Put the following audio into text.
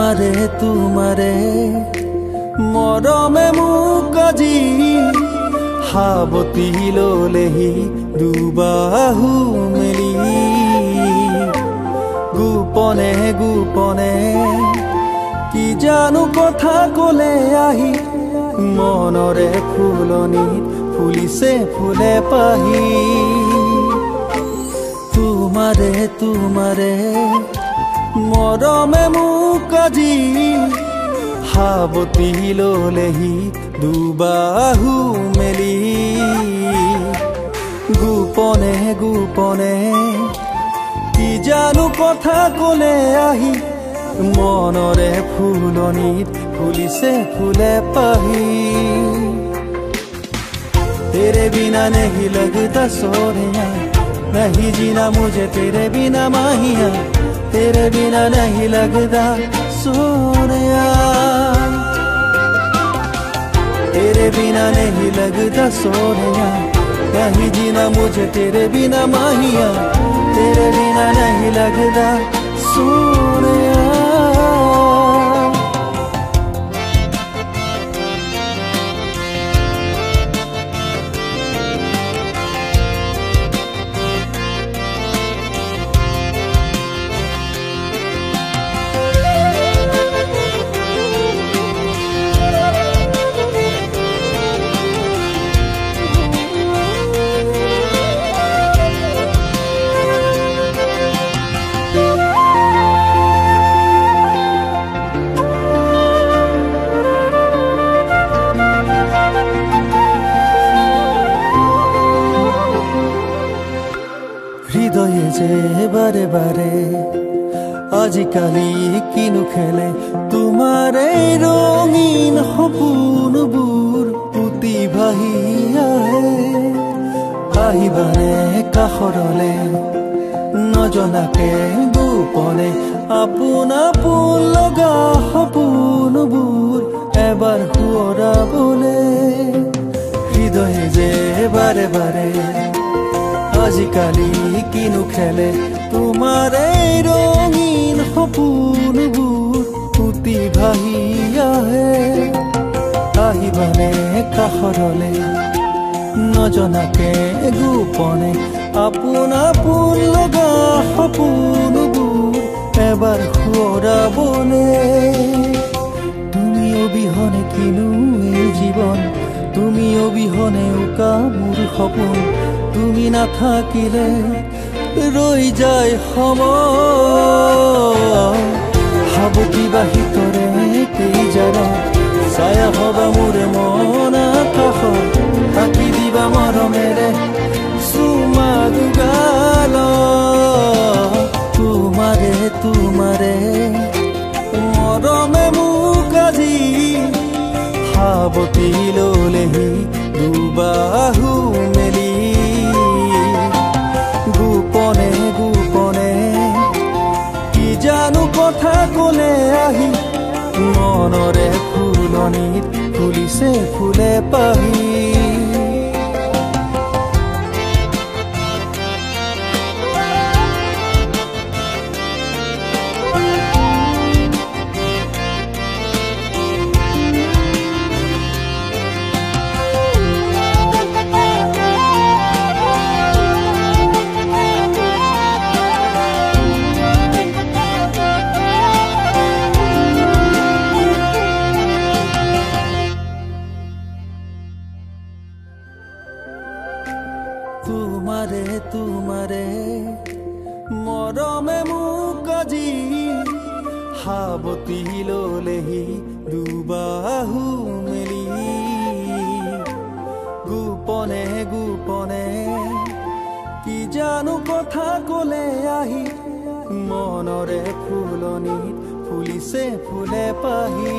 তোমাৰে মৰমে মোক আজি সাৱটি ললেহি দুবাহু মেলি গোপনে গোপনে কি জানো কথা কলে আহি মনৰে ফুলনিত ফুলিছে ফুলে পাহি তোমাৰে মৰমে মোক আজি সাৱটি ললেহি দুবাহু মেলি গোপনে গোপনে কি জানো কথা কলে আহি মনৰে ফুলনিত ফুলিছে ফুলে পাহি तेरे बिना नहीं लगता सोनिया नहीं जीना मुझे तेरे बिना माहिया तेरे बिना नहीं लगता सोनिया तेरे बिना नहीं लगता सोनिया नहीं जीना मुझे तेरे बिना माहिया तेरे बिना नहीं लगता सोनिया হৃদয়ে যে বারে বারে আজিকালি কিনো খেলে তোমাৰে ৰঙীন সপোনবোৰ উটি ভাহি আহে আহিবানে কাষৰলে নজনাকে গোপনে আপোন আপোন লগা সপোনবোৰ এবাৰ সোঁৱৰাবলে হৃদয়ে যে বাৰে বাৰে আজিকালি কিনো খেলে তোমাৰে ৰঙীন সপোনবোৰ উটি ভাহি আহে আহিবানে কাষৰলে নজনাকে গোপনে আপোন আপোন লগা সপোনবোৰ এবাৰ সোঁৱৰাবলে তুমি অবিহনে কিনো এই জীৱন তুমি অবিহনে উকা মোৰ সপোন তুমি নাথাকিলে ৰৈ যায় সময় সাৱটি বাহিতৰে কেইজাৰ ছায়া হবা মোৰে মন আকাশত থাকি দিবা মৰমেৰে চুমা দুগাল তোমাৰে মৰমে মোক আজি সাৱটি ললেহি দুবাহু মেলি গোপনে গোপনে কি জানো কথা কলে আহি মনৰে ফুলনিত ফুলিছে ফুলে পাহি তোমাৰে মৰমে মোক আজি সাৱটি ললেহি দুবাহু মেলি গোপনে গোপনে কি জানো কথা কলে আহি মনৰে ফুলনিত ফুলিছে ফুলে পাহি